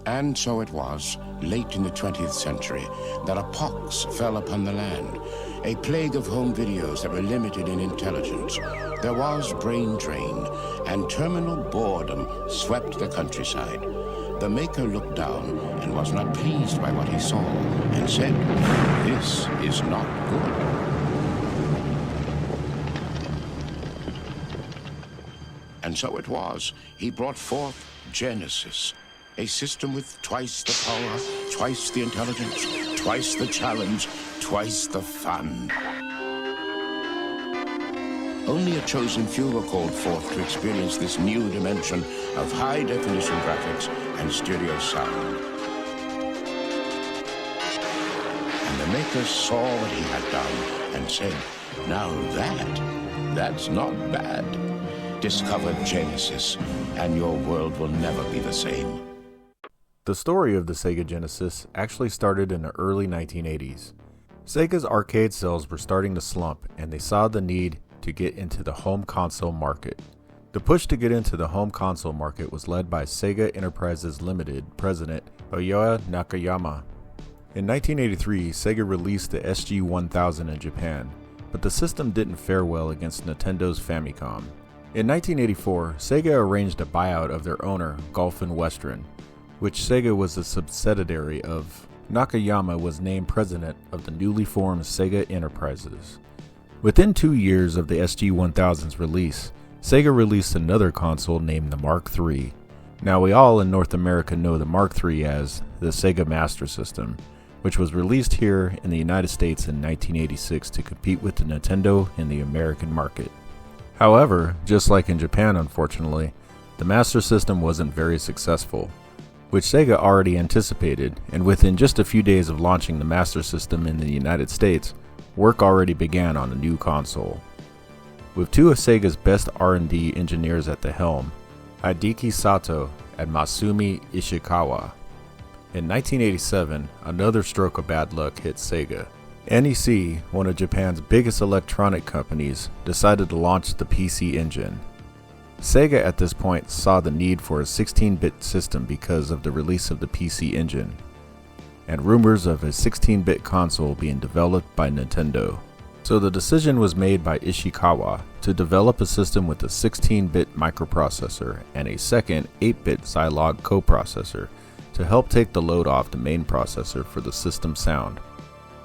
And so it was, late in the 20th century, that a pox fell upon the land, a plague of home videos that were limited in intelligence. There was brain drain, and terminal boredom swept the countryside. The maker looked down and was not pleased by what he saw, and said, "This is not good." And so it was, he brought forth Genesis, a system with twice the power, twice the intelligence, twice the challenge, twice the fun. Only a chosen few were called forth to experience this new dimension of high-definition graphics and stereo sound. And the makers saw what he had done and said, "Now that's not bad. Discover Genesis, and your world will never be the same." The story of the Sega Genesis actually started in the early 1980s. Sega's arcade sales were starting to slump, and they saw the need to get into the home console market. The push to get into the home console market was led by Sega Enterprises Limited president Oyoa Nakayama. In 1983, Sega released the SG-1000 in Japan, but the system didn't fare well against Nintendo's Famicom. In 1984, Sega arranged a buyout of their owner, Gulf and Western, which Sega was a subsidiary of. Nakayama was named president of the newly formed Sega Enterprises. Within 2 years of the SG-1000's release, Sega released another console named the Mark III. Now we all in North America know the Mark III as the Sega Master System, which was released here in the United States in 1986 to compete with the Nintendo in the American market. However, just like in Japan unfortunately, the Master System wasn't very successful, which Sega already anticipated, and within just a few days of launching the Master System in the United States, work already began on a new console. With two of Sega's best R&D engineers at the helm, Hideki Sato and Masumi Ishikawa. In 1987, another stroke of bad luck hit Sega. NEC, one of Japan's biggest electronic companies, decided to launch the PC Engine. Sega at this point saw the need for a 16-bit system because of the release of the PC Engine, and rumors of a 16-bit console being developed by Nintendo. So the decision was made by Ishikawa to develop a system with a 16-bit microprocessor and a second 8-bit Zilog coprocessor to help take the load off the main processor for the system sound.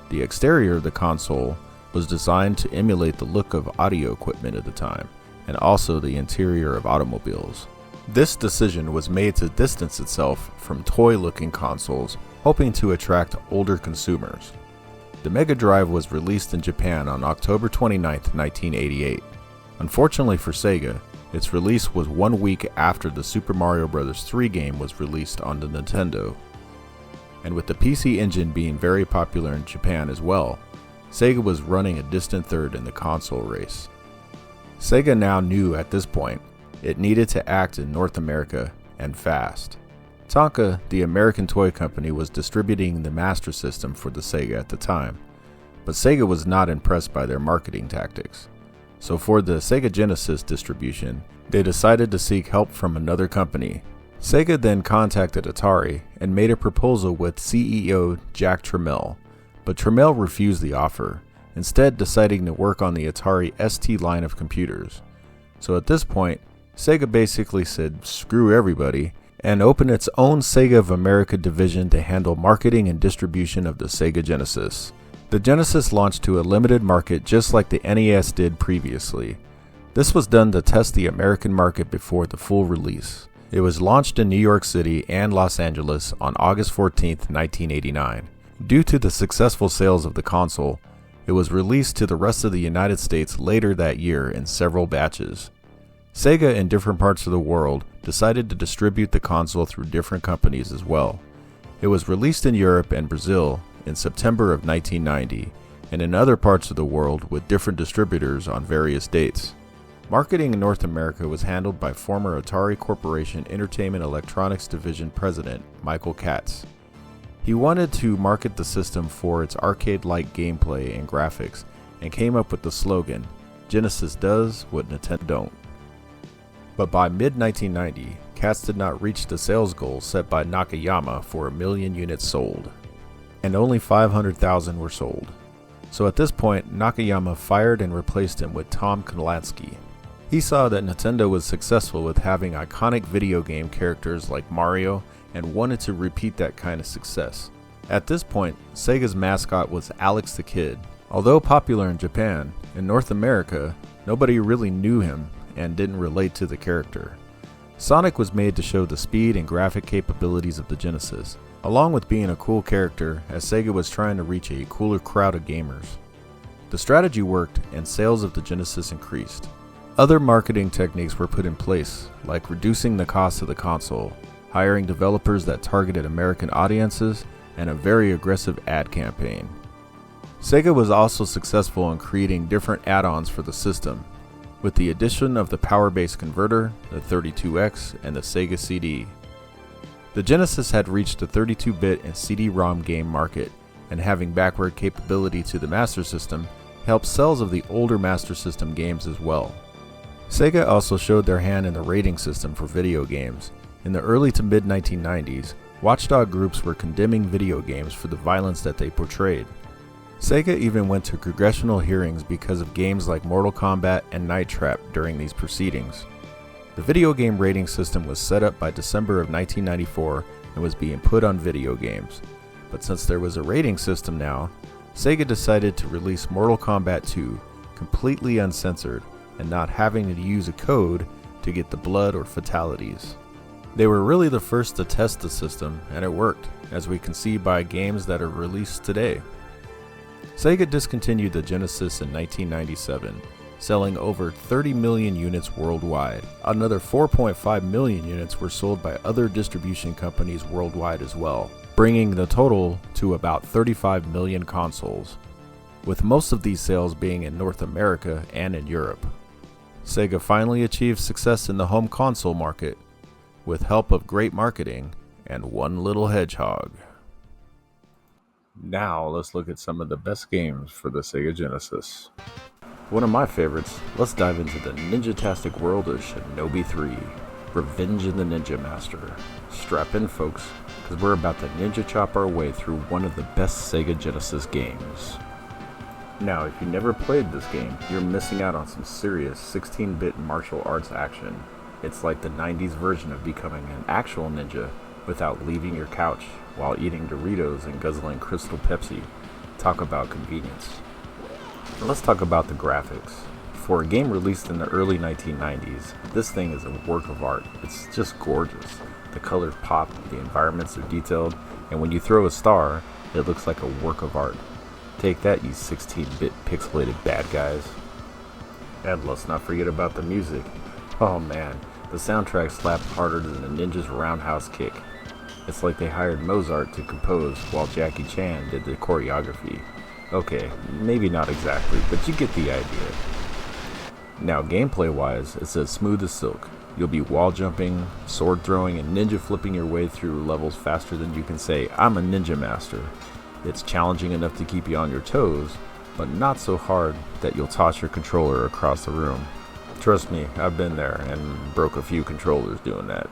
The exterior of the console was designed to emulate the look of audio equipment at the time, and also the interior of automobiles. This decision was made to distance itself from toy-looking consoles, hoping to attract older consumers. The Mega Drive was released in Japan on October 29, 1988. Unfortunately for Sega, its release was 1 week after the Super Mario Bros. 3 game was released on the Nintendo. And with the PC Engine being very popular in Japan as well, Sega was running a distant third in the console race. Sega now knew at this point it needed to act in North America, and fast. Tonka, the American toy company, was distributing the Master System for the Sega at the time, but Sega was not impressed by their marketing tactics. So for the Sega Genesis distribution, they decided to seek help from another company. Sega then contacted Atari and made a proposal with CEO Jack Tramiel, but Tramiel refused the offer, instead deciding to work on the Atari ST line of computers. So at this point, Sega basically said screw everybody and opened its own Sega of America division to handle marketing and distribution of the Sega Genesis. The Genesis launched to a limited market just like the NES did previously. This was done to test the American market before the full release. It was launched in New York City and Los Angeles on August 14, 1989. Due to the successful sales of the console, it was released to the rest of the United States later that year in several batches. Sega in different parts of the world decided to distribute the console through different companies as well. It was released in Europe and Brazil in September of 1990, and in other parts of the world with different distributors on various dates. Marketing in North America was handled by former Atari Corporation Entertainment Electronics Division President Michael Katz. He wanted to market the system for its arcade-like gameplay and graphics, and came up with the slogan, "Genesis does what Nintendo don't." But by mid-1990, cats did not reach the sales goal set by Nakayama for 1 million units sold, and only 500,000 were sold. So at this point, Nakayama fired and replaced him with Tom Kalinske. He saw that Nintendo was successful with having iconic video game characters like Mario and wanted to repeat that kind of success. At this point, Sega's mascot was Alex the Kid. Although popular in Japan, in North America, nobody really knew him and didn't relate to the character. Sonic was made to show the speed and graphic capabilities of the Genesis, along with being a cool character, as Sega was trying to reach a cooler crowd of gamers. The strategy worked and sales of the Genesis increased. Other marketing techniques were put in place, like reducing the cost of the console, hiring developers that targeted American audiences, and a very aggressive ad campaign. Sega was also successful in creating different add-ons for the system, with the addition of the power-based converter, the 32X, and the Sega CD. The Genesis had reached the 32-bit and CD-ROM game market, and having backward capability to the Master System helped sales of the older Master System games as well. Sega also showed their hand in the rating system for video games. In the early to mid-1990s, watchdog groups were condemning video games for the violence that they portrayed. Sega even went to congressional hearings because of games like Mortal Kombat and Night Trap during these proceedings. The video game rating system was set up by December of 1994 and was being put on video games. But since there was a rating system now, Sega decided to release Mortal Kombat 2 completely uncensored and not having to use a code to get the blood or fatalities. They were really the first to test the system, and it worked, as we can see by games that are released today. Sega discontinued the Genesis in 1997, selling over 30 million units worldwide. Another 4.5 million units were sold by other distribution companies worldwide as well, bringing the total to about 35 million consoles, with most of these sales being in North America and in Europe. Sega finally achieved success in the home console market, with help of great marketing and one little hedgehog. Now let's look at some of the best games for the Sega Genesis. One of my favorites, let's dive into the ninja-tastic world of Shinobi III, Revenge of the Ninja Master. Strap in folks, because we're about to ninja chop our way through one of the best Sega Genesis games. Now, if you never played this game, you're missing out on some serious 16-bit martial arts action. It's like the 90s version of becoming an actual ninja without leaving your couch while eating Doritos and guzzling Crystal Pepsi. Talk about convenience. Let's talk about the graphics. For a game released in the early 1990s, this thing is a work of art. It's just gorgeous. The colors pop, the environments are detailed, and when you throw a star, it looks like a work of art. Take that, you 16-bit pixelated bad guys. And let's not forget about the music. Oh man, the soundtrack slapped harder than a ninja's roundhouse kick. It's like they hired Mozart to compose while Jackie Chan did the choreography. Okay, maybe not exactly, but you get the idea. Now gameplay-wise, it's as smooth as silk. You'll be wall jumping, sword throwing, and ninja flipping your way through levels faster than you can say, "I'm a ninja master." It's challenging enough to keep you on your toes, but not so hard that you'll toss your controller across the room. Trust me, I've been there and broke a few controllers doing that.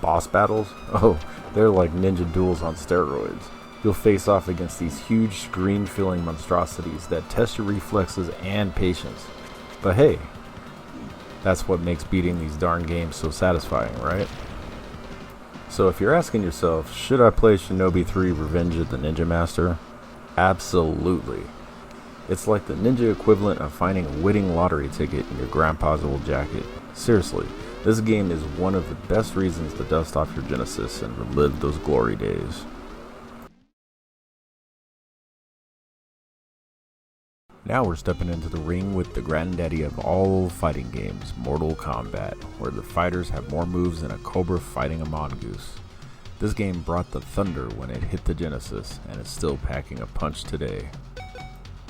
Boss battles? Oh, they're like ninja duels on steroids. You'll face off against these huge screen-filling monstrosities that test your reflexes and patience. But hey, that's what makes beating these darn games so satisfying, right? So if you're asking yourself, should I play Shinobi III Revenge of the Ninja Master? Absolutely. It's like the ninja equivalent of finding a winning lottery ticket in your grandpa's old jacket. Seriously, this game is one of the best reasons to dust off your Genesis and relive those glory days. Now we're stepping into the ring with the granddaddy of all fighting games, Mortal Kombat, where the fighters have more moves than a cobra fighting a mongoose. This game brought the thunder when it hit the Genesis, and is still packing a punch today.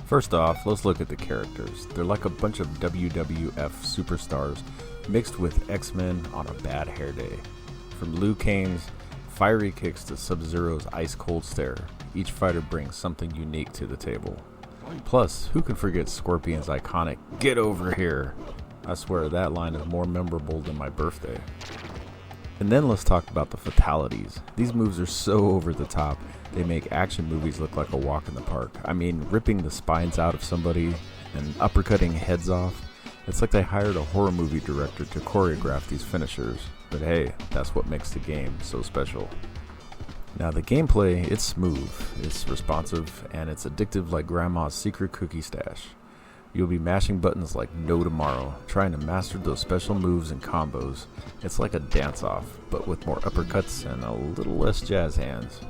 First off, let's look at the characters. They're like a bunch of WWF superstars mixed with X-Men on a bad hair day. From Liu Kang's fiery kicks to Sub-Zero's ice-cold stare, each fighter brings something unique to the table. Plus, who can forget Scorpion's iconic "Get over here"? I swear that line is more memorable than my birthday. And then let's talk about the fatalities. These moves are so over the top, they make action movies look like a walk in the park. I mean, ripping the spines out of somebody and uppercutting heads off. It's like they hired a horror movie director to choreograph these finishers. But hey, that's what makes the game so special. Now the gameplay, it's smooth, it's responsive, and it's addictive like grandma's secret cookie stash. You'll be mashing buttons like no tomorrow, trying to master those special moves and combos. It's like a dance-off, but with more uppercuts and a little less jazz hands.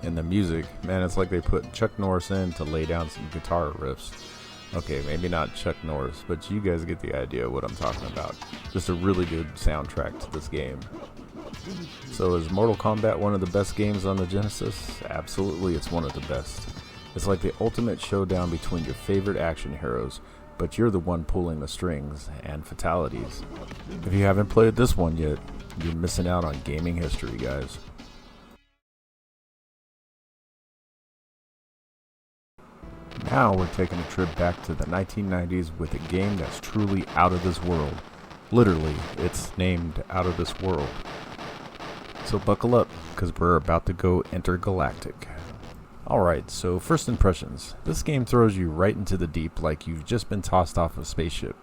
And the music, man, it's like they put Chuck Norris in to lay down some guitar riffs. Okay, maybe not Chuck Norris, but you guys get the idea of what I'm talking about. Just a really good soundtrack to this game. So is Mortal Kombat one of the best games on the Genesis? Absolutely, it's one of the best. It's like the ultimate showdown between your favorite action heroes, but you're the one pulling the strings and fatalities. If you haven't played this one yet, you're missing out on gaming history, guys. Now we're taking a trip back to the 1990s with a game that's truly out of this world. Literally, it's named Out of This World. So buckle up, because we're about to go intergalactic. Alright, so first impressions. This game throws you right into the deep like you've just been tossed off a spaceship.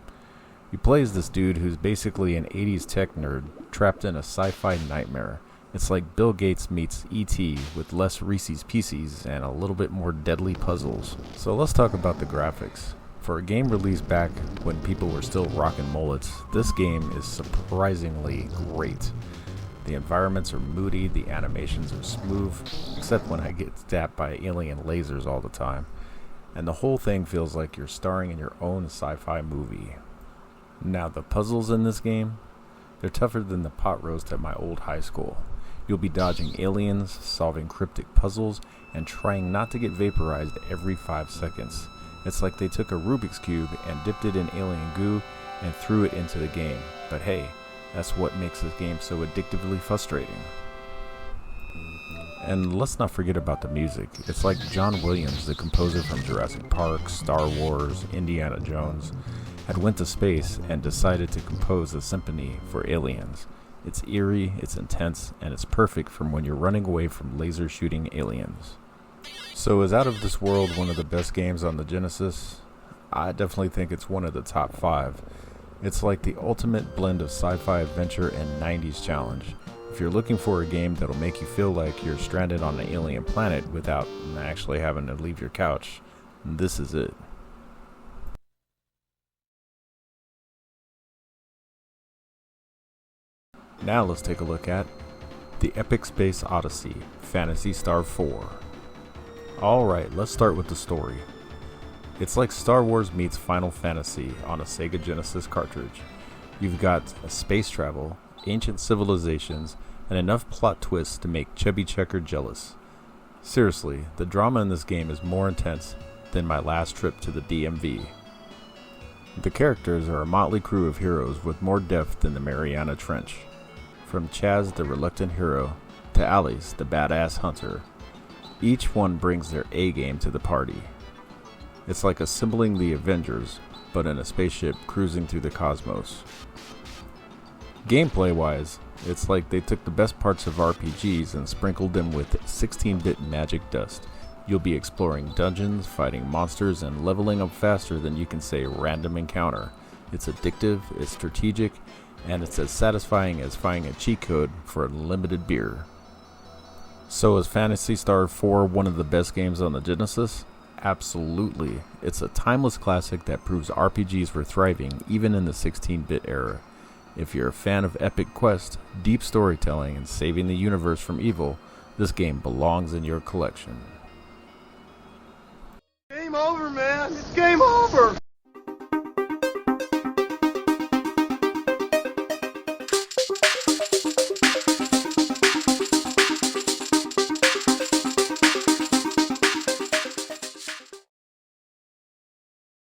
You play as this dude who's basically an 80s tech nerd trapped in a sci-fi nightmare. It's like Bill Gates meets E.T. with less Reese's Pieces and a little bit more deadly puzzles. So let's talk about the graphics. For a game released back when people were still rocking mullets, this game is surprisingly great. The environments are moody, the animations are smooth, except when I get stabbed by alien lasers all the time. And the whole thing feels like you're starring in your own sci-fi movie. Now the puzzles in this game, they're tougher than the pot roast at my old high school. You'll be dodging aliens, solving cryptic puzzles, and trying not to get vaporized every 5 seconds. It's like they took a Rubik's Cube and dipped it in alien goo and threw it into the game. But hey, that's what makes this game so addictively frustrating. And let's not forget about the music. It's like John Williams, the composer from Jurassic Park, Star Wars, Indiana Jones, had went to space and decided to compose a symphony for aliens. It's eerie, it's intense, and it's perfect from when you're running away from laser shooting aliens. So is Out of This World one of the best games on the Genesis? I definitely think it's one of the top 5. It's like the ultimate blend of sci-fi adventure and 90s challenge. If you're looking for a game that'll make you feel like you're stranded on an alien planet without actually having to leave your couch, this is it. Now let's take a look at the Epic Space Odyssey, Phantasy Star IV. Alright, let's start with the story. It's like Star Wars meets Final Fantasy on a SEGA Genesis cartridge. You've got space travel, ancient civilizations, and enough plot twists to make Chubby Checker jealous. Seriously, the drama in this game is more intense than my last trip to the DMV. The characters are a motley crew of heroes with more depth than the Mariana Trench. From Chaz the reluctant hero to Alice the badass hunter, each one brings their A-game to the party. It's like assembling the Avengers, but in a spaceship cruising through the cosmos. Gameplay-wise, it's like they took the best parts of RPGs and sprinkled them with 16-bit magic dust. You'll be exploring dungeons, fighting monsters, and leveling up faster than you can say random encounter. It's addictive, it's strategic, and it's as satisfying as finding a cheat code for unlimited beer. So is Phantasy Star IV one of the best games on the Genesis? Absolutely. It's a timeless classic that proves RPGs were thriving even in the 16-bit era. If you're a fan of epic quest, deep storytelling, and saving the universe from evil, this game belongs in your collection. Game over, man. It's game over.